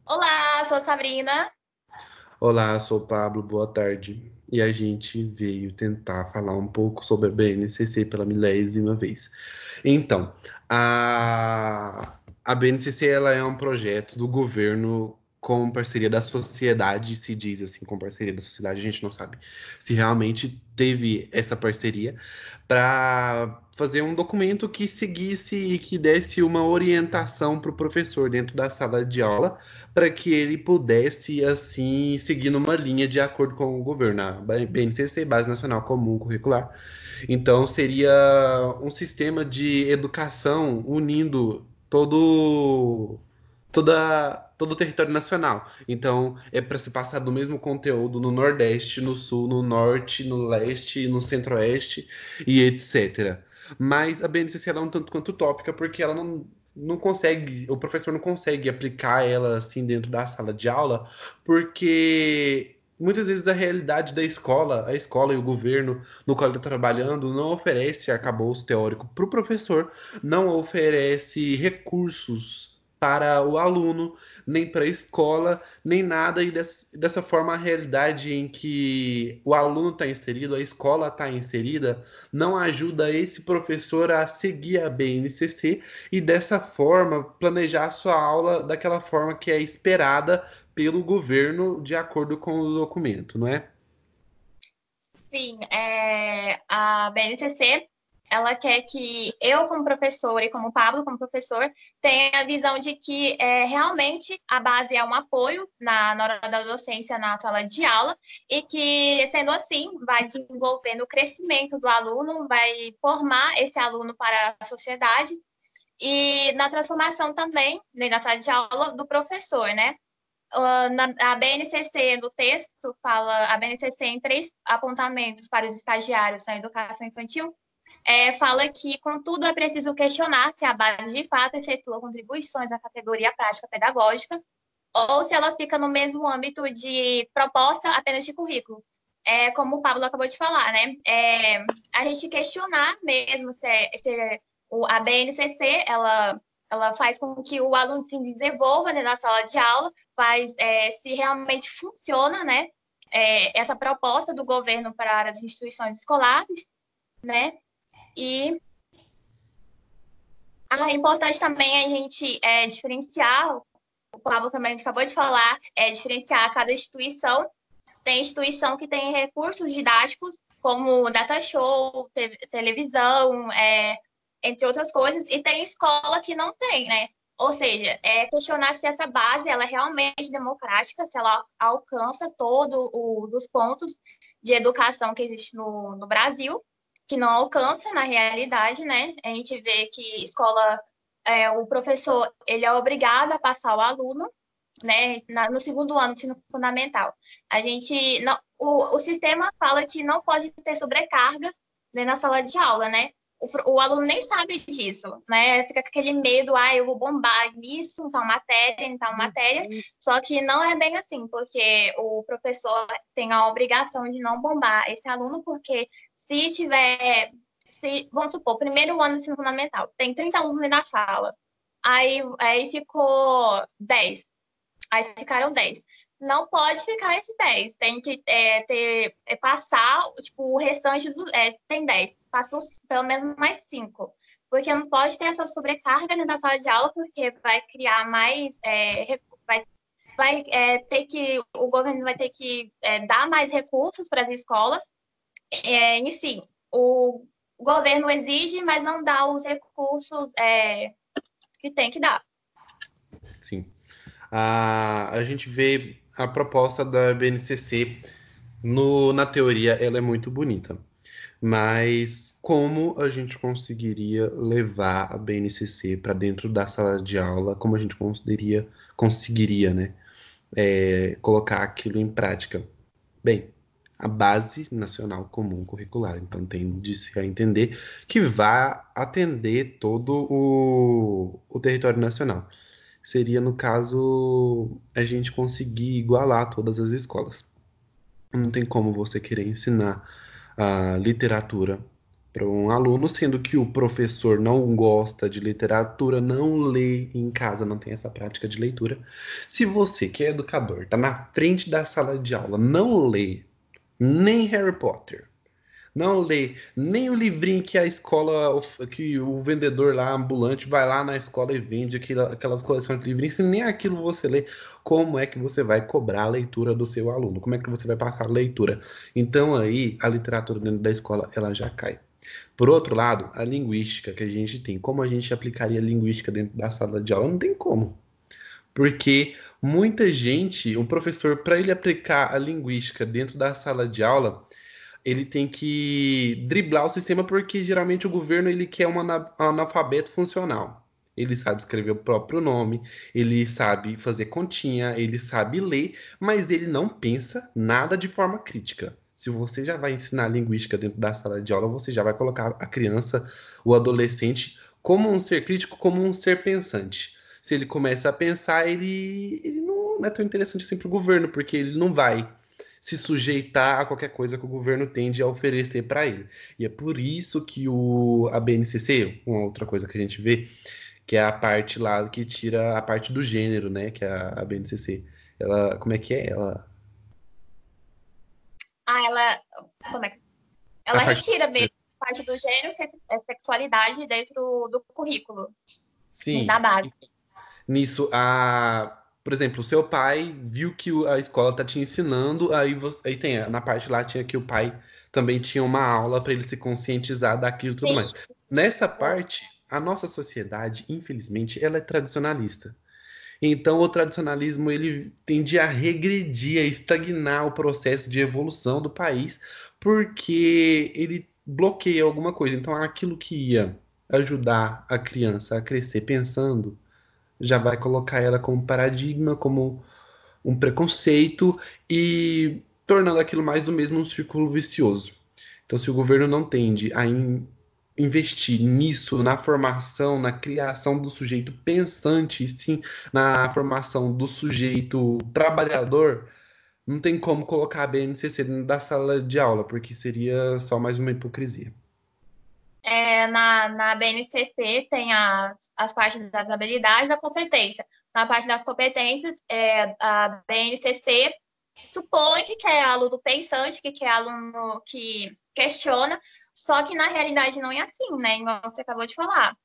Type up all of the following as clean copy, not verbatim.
Olá, sou a Sabrina. Olá, sou o Pablo, boa tarde. E a gente veio tentar falar um pouco sobre a BNCC pela milésima vez. Então, a BNCC ela é um projeto do governo com parceria da sociedade, se diz assim, com parceria da sociedade, a gente não sabe se realmente teve essa parceria para fazer um documento que seguisse e que desse uma orientação para o professor dentro da sala de aula para que ele pudesse, assim, seguir numa linha de acordo com o governo, a BNCC, Base Nacional Comum Curricular. Então, seria um sistema de educação unindo todo o território nacional. Então, é para se passar do mesmo conteúdo no Nordeste, no Sul, no Norte, no Leste, no Centro-Oeste e etc. Mas a BNCC ela é um tanto quanto utópica, porque ela não consegue, o professor não consegue aplicar ela assim dentro da sala de aula, porque muitas vezes a realidade da escola, a escola e o governo no qual ele está trabalhando não oferece arcabouço teórico para o professor, não oferece recursos para o aluno, nem para a escola, nem nada, e dessa forma a realidade em que o aluno está inserido, a escola está inserida, não ajuda esse professor a seguir a BNCC e dessa forma planejar a sua aula daquela forma que é esperada pelo governo de acordo com o documento, não é? Sim, a BNCC, ela quer que eu, como professora, e como Pablo, como professor, tenha a visão de que realmente a base é um apoio na hora da docência na sala de aula e que, sendo assim, vai desenvolvendo o crescimento do aluno, vai formar esse aluno para a sociedade e na transformação também, né, na sala de aula, do professor, né? A BNCC, no texto, fala a BNCC em três apontamentos para os estagiários na educação infantil, fala que, contudo, é preciso questionar se a base de fato efetua contribuições à categoria prática pedagógica ou se ela fica no mesmo âmbito de proposta apenas de currículo. Como o Pablo acabou de falar, né? A gente questionar mesmo a BNCC, ela faz com que o aluno se desenvolva, né, na sala de aula, faz se realmente funciona, né, essa proposta do governo para as instituições escolares, né, e é importante também a gente diferenciar, o Pablo também acabou de falar, diferenciar cada instituição. Tem instituição que tem recursos didáticos, como data show, televisão, entre outras coisas, e tem escola que não tem, né? Ou seja, questionar se essa base ela é realmente democrática, se ela alcança todos os pontos de educação que existe no Brasil, que não alcança na realidade, né? A gente vê que escola, o professor ele é obrigado a passar o aluno, né, no segundo ano do ensino fundamental. A gente não, o sistema fala que não pode ter sobrecarga, né, na sala de aula, né? O aluno nem sabe disso, né? Fica com aquele medo, eu vou bombar nisso, então matéria, só que não é bem assim, porque o professor tem a obrigação de não bombar esse aluno, porque se tiver, vamos supor, primeiro ano do ensino fundamental, tem 30 alunos na sala, aí ficou 10, aí ficaram 10. Não pode ficar esses 10. Tem que passar, tipo, o restante tem 10. Passou pelo menos mais 5. Porque não pode ter essa sobrecarga dentro da sala de aula, porque vai criar mais. Ter que. O governo vai ter que dar mais recursos para as escolas. Enfim, o governo exige, mas não dá os recursos que tem que dar. Sim. A gente vê a proposta da BNCC na teoria ela é muito bonita, mas como a gente conseguiria levar a BNCC para dentro da sala de aula, como a gente conseguiria, né, colocar aquilo em prática? Bem, a Base Nacional Comum Curricular, então tem de se entender que vai atender todo o território nacional. Seria, no caso, a gente conseguir igualar todas as escolas. Não tem como você querer ensinar a literatura para um aluno, sendo que o professor não gosta de literatura, não lê em casa, não tem essa prática de leitura. Se você, que é educador, está na frente da sala de aula, não lê nem Harry Potter, não lê nem o livrinho que a escola, que o vendedor lá, ambulante, vai lá na escola e vende aquelas coleções de livrinhos, se nem aquilo você lê, como é que você vai cobrar a leitura do seu aluno? Como é que você vai passar a leitura? Então aí a literatura dentro da escola ela já cai. Por outro lado, a linguística que a gente tem, como a gente aplicaria a linguística dentro da sala de aula? Não tem como. Porque muita gente, um professor, para ele aplicar a linguística dentro da sala de aula, ele tem que driblar o sistema porque geralmente o governo ele quer um analfabeto funcional. Ele sabe escrever o próprio nome, ele sabe fazer continha, ele sabe ler, mas ele não pensa nada de forma crítica. Se você já vai ensinar linguística dentro da sala de aula, você já vai colocar a criança, o adolescente, como um ser crítico, como um ser pensante. Se ele começa a pensar, ele não é tão interessante assim para o governo, porque ele não vai se sujeitar a qualquer coisa que o governo tende a oferecer para ele. E é por isso que a BNCC, uma outra coisa que a gente vê, que é a parte lá que tira a parte do gênero, né? Que é a BNCC. Ela, como é que é? Ela, como é que, A ela parte. retira mesmo parte do gênero e sexualidade dentro do currículo, da Sim. base. Nisso, por exemplo, o seu pai viu que a escola tá te ensinando, aí tem, na parte lá tinha que o pai também tinha uma aula para ele se conscientizar daquilo e tudo Sim. mais. Nessa parte, a nossa sociedade, infelizmente, ela é tradicionalista. Então, o tradicionalismo ele tende a regredir, a estagnar o processo de evolução do país, porque ele bloqueia alguma coisa. Então, aquilo que ia ajudar a criança a crescer pensando já vai colocar ela como paradigma, como um preconceito e tornando aquilo mais do mesmo um círculo vicioso. Então, se o governo não tende a investir nisso, na formação, na criação do sujeito pensante, e sim na formação do sujeito trabalhador, não tem como colocar a BNCC dentro da sala de aula, porque seria só mais uma hipocrisia. Na BNCC tem as partes das habilidades e da competência. Na parte das competências, a BNCC supõe que quer aluno pensante, que quer aluno que questiona, só que na realidade não é assim, né? Igual você acabou de falar.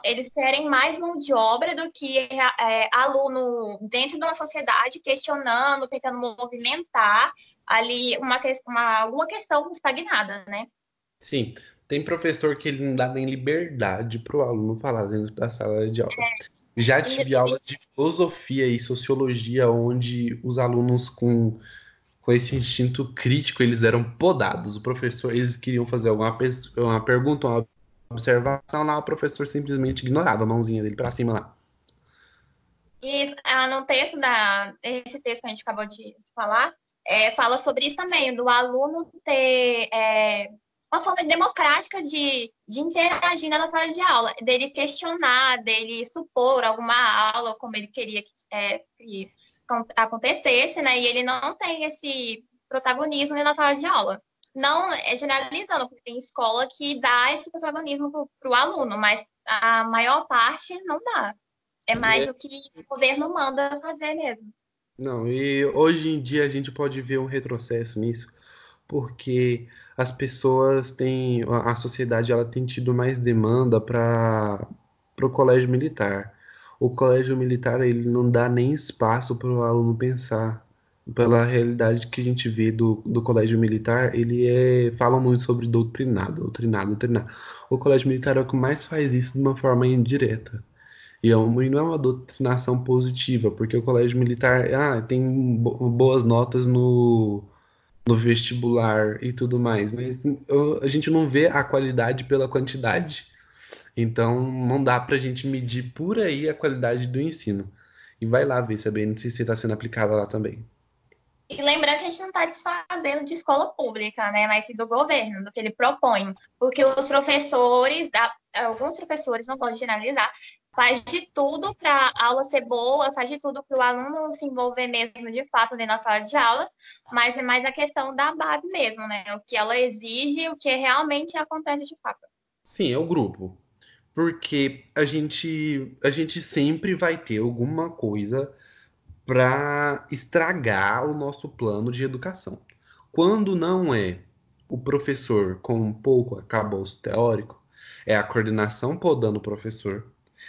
Eles querem mais mão de obra do que aluno dentro de uma sociedade questionando, tentando movimentar ali alguma questão estagnada, né? Sim, tem professor que ele não dá nem liberdade para o aluno falar dentro da sala de aula. Já tive aula de filosofia e sociologia onde os alunos com esse instinto crítico eles eram podados. O professor, eles queriam fazer uma pergunta, uma observação lá, o professor simplesmente ignorava a mãozinha dele para cima lá. E no texto esse texto que a gente acabou de falar, fala sobre isso também, do aluno ter uma forma democrática de interagir na sala de aula, dele questionar, dele supor alguma aula como ele queria que acontecesse, né? E ele não tem esse protagonismo na sala de aula. Não é generalizando, porque tem escola que dá esse protagonismo para o aluno, mas a maior parte não dá. É mais o que o governo manda fazer mesmo. Não, e hoje em dia a gente pode ver um retrocesso nisso, porque as pessoas têm, a sociedade ela tem tido mais demanda para o colégio militar. O colégio militar ele não dá nem espaço para o aluno pensar. Pela realidade que a gente vê do colégio militar, fala muito sobre doutrinado. O colégio militar é o que mais faz isso de uma forma indireta. E não é uma doutrinação positiva, porque o colégio militar, tem boas notas no vestibular e tudo mais, mas a gente não vê a qualidade pela quantidade. Então, não dá pra gente medir por aí a qualidade do ensino. E vai lá ver se a BNCC está sendo aplicada lá também. E lembrando que a gente não está desfazendo de escola pública, né? Mas sim do governo, do que ele propõe. Porque os professores, alguns professores, não gosto de generalizar, faz de tudo para a aula ser boa, faz de tudo para o aluno se envolver mesmo de fato dentro da sala de aula, mas é mais a questão da base mesmo, né? O que ela exige, o que realmente acontece de fato. Sim, é o grupo. Porque a gente sempre vai ter alguma coisa para estragar o nosso plano de educação. Quando não é o professor com um pouco arcabouço teórico, é a coordenação podando o professor,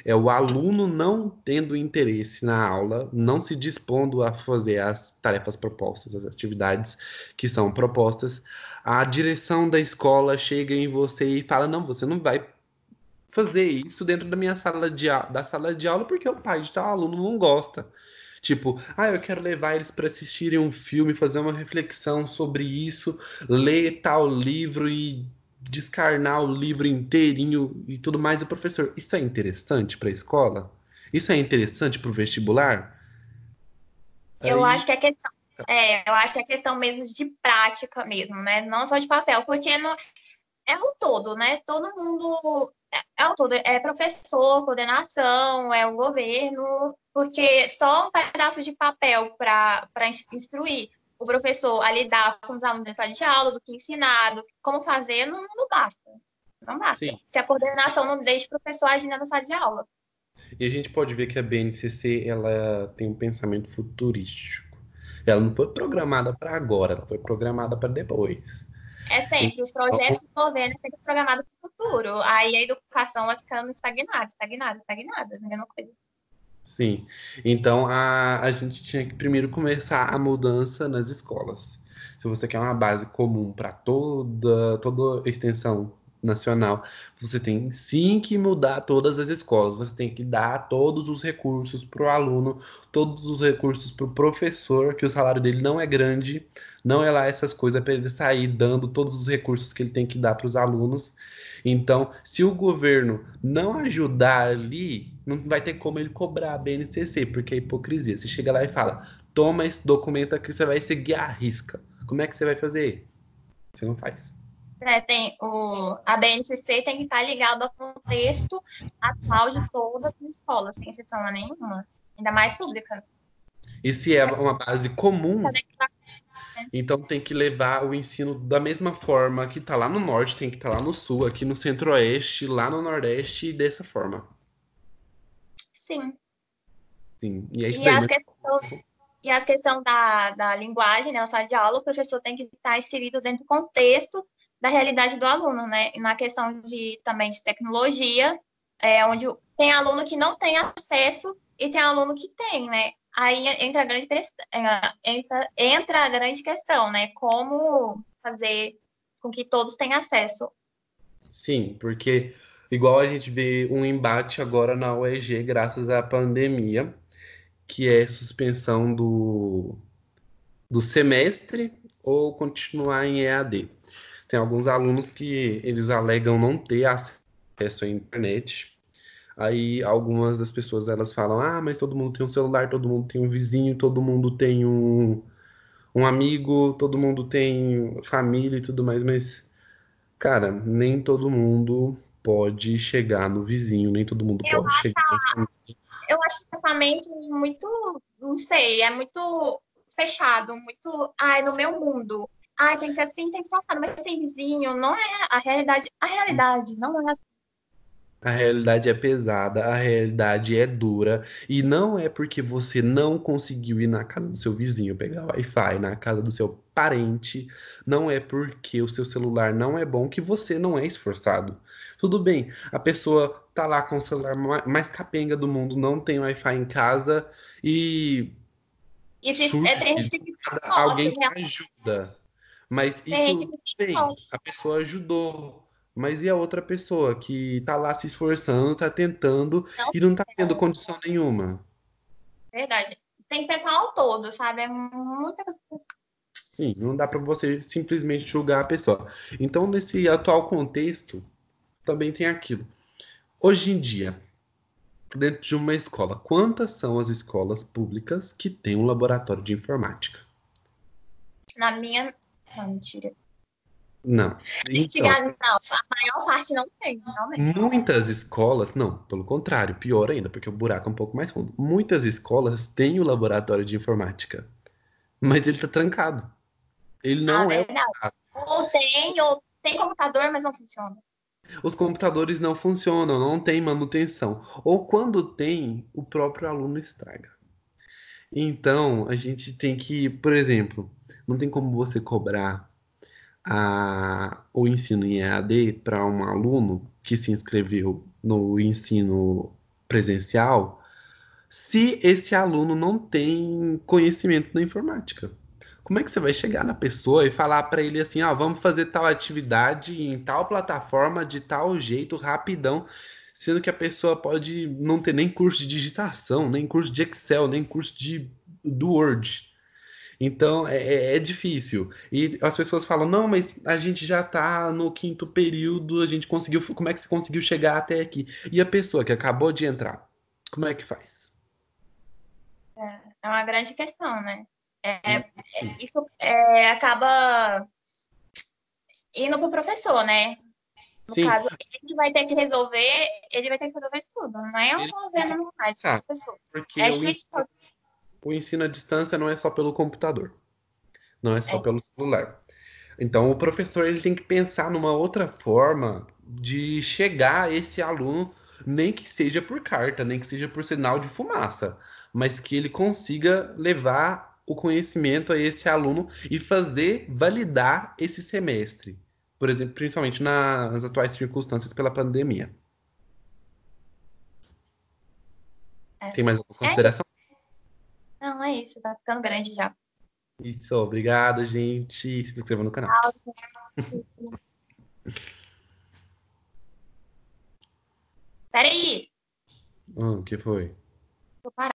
é o aluno não tendo interesse na aula, não se dispondo a fazer as tarefas propostas, as atividades que são propostas. A direção da escola chega em você e fala: não, você não vai fazer isso dentro da minha da sala de aula porque o pai de tal aluno não gosta. Tipo, eu quero levar eles para assistirem um filme, fazer uma reflexão sobre isso, ler tal livro e descarnar o livro inteirinho e tudo mais. E professor, isso é interessante para a escola? Isso é interessante para o vestibular? Eu Aí, acho que eu acho que é questão mesmo de prática mesmo, né? Não só de papel, porque não, é o todo, né? Todo mundo é o todo, é professor, coordenação, é o governo, porque só um pedaço de papel para instruir o professor a lidar com os alunos da sala de aula, do que ensinado, como fazer, não basta. Não basta. sim. Se a coordenação não deixa o professor agir na sala de aula. E a gente pode ver que a BNCC ela tem um pensamento futurístico. Ela não foi programada para agora, ela foi programada para depois. É sempre, os projetos Então, do governo é sempre programados para o futuro. Aí a educação vai ficando estagnada, a mesma coisa. sim. Então a gente tinha que primeiro começar a mudança nas escolas. Se você quer uma base comum para toda a extensão nacional, você tem sim que mudar todas as escolas. Você tem que dar todos os recursos para o aluno, todos os recursos para o professor, que o salário dele não é grande, não é lá essas coisas para ele sair dando todos os recursos que ele tem que dar para os alunos. Então, se o governo não ajudar ali, não vai ter como ele cobrar a BNCC, porque é hipocrisia. Você chega lá e fala: toma esse documento aqui, você vai seguir à risca. Como é que você vai fazer? Você não faz. A BNCC tem que estar ligado ao contexto atual de todas as escolas, sem exceção a nenhuma, ainda mais pública. E se é uma base comum, então tem que levar o ensino da mesma forma que está lá no norte, tem que estar lá no sul, aqui no centro-oeste, lá no nordeste, e dessa forma. Sim. Sim, e é isso E daí, as mas questões, e as questão da linguagem, né, na sala de aula, o professor tem que estar inserido dentro do contexto da realidade do aluno, né? E na questão também de tecnologia, onde tem aluno que não tem acesso e tem aluno que tem, né? Aí entra a grande questão, né? Como fazer com que todos tenham acesso. sim, porque igual a gente vê um embate agora na UEG graças à pandemia, que é suspensão do semestre ou continuar em EAD. Tem alguns alunos que eles alegam não ter acesso à internet. Aí algumas das pessoas elas falam: "Ah, mas todo mundo tem um celular, todo mundo tem um vizinho, todo mundo tem um amigo, todo mundo tem família e tudo mais", mas cara, nem todo mundo pode chegar no vizinho, nem todo mundo Eu pode chegar na família. Eu acho esse pensamento muito, não sei, é muito fechado, muito, ai, no meu mundo. Ai, tem que ser assim, tem que ser assim, mas tem vizinho, não é a realidade não é A realidade é pesada, a realidade é dura, e não é porque você não conseguiu ir na casa do seu vizinho pegar Wi-Fi, na casa do seu parente, não é porque o seu celular não é bom que você não é esforçado. Tudo bem, a pessoa tá lá com o celular mais capenga do mundo, não tem Wi-Fi em casa e isso surge tem gente do que se nada esforça, alguém te ajuda. Mas tem gente isso, que se bem, esforça, a pessoa ajudou. Mas e a outra pessoa que tá lá se esforçando, tá tentando não, e não tá tendo condição nenhuma? é verdade. Tem que pensar ao todo, sabe? É muita coisa. Sim, não dá para você simplesmente julgar a pessoa. Então, nesse atual contexto, também tem aquilo. Hoje em dia, dentro de uma escola, quantas são as escolas públicas que têm um laboratório de informática? Na minha. Não, mentira. Não. Então, Não, a maior parte não tem, realmente. muitas escolas, não, pelo contrário, pior ainda, porque o buraco é um pouco mais fundo. Muitas escolas têm o laboratório de informática, mas ele tá trancado. Ele Ah, não é verdade. usado. Ou tem computador, mas não funciona. Os computadores não funcionam, não tem manutenção. Ou quando tem, o próprio aluno estraga. Então, a gente tem que, por exemplo, não tem como você cobrar o ensino em EAD para um aluno que se inscreveu no ensino presencial, se esse aluno não tem conhecimento da informática. Como é que você vai chegar na pessoa e falar para ele assim, ah, vamos fazer tal atividade em tal plataforma de tal jeito, rapidão, sendo que a pessoa pode não ter nem curso de digitação, nem curso de Excel, nem curso do Word. Então é difícil. E as pessoas falam, não, mas a gente já tá no quinto período, a gente conseguiu. Como é que você conseguiu chegar até aqui? E a pessoa que acabou de entrar, como é que faz? É uma grande questão, né? Hum, Isso acaba indo pro professor, né? No Sim, caso, ele vai ter que resolver tudo. Não é um ele tem que governo mais, é o pensar, professor. É porque a instituição. o ensino à distância não é só pelo computador, não é só É, pelo celular. Então, o professor ele tem que pensar numa outra forma de chegar a esse aluno, nem que seja por carta, nem que seja por sinal de fumaça, mas que ele consiga levar o conhecimento a esse aluno e fazer validar esse semestre. Por exemplo, principalmente nas atuais circunstâncias pela pandemia. é. Tem mais alguma É, consideração? não, é isso. Tá ficando grande já. Isso, obrigado, gente. Se inscreva no canal. Ah, peraí. O que foi? Vou parar.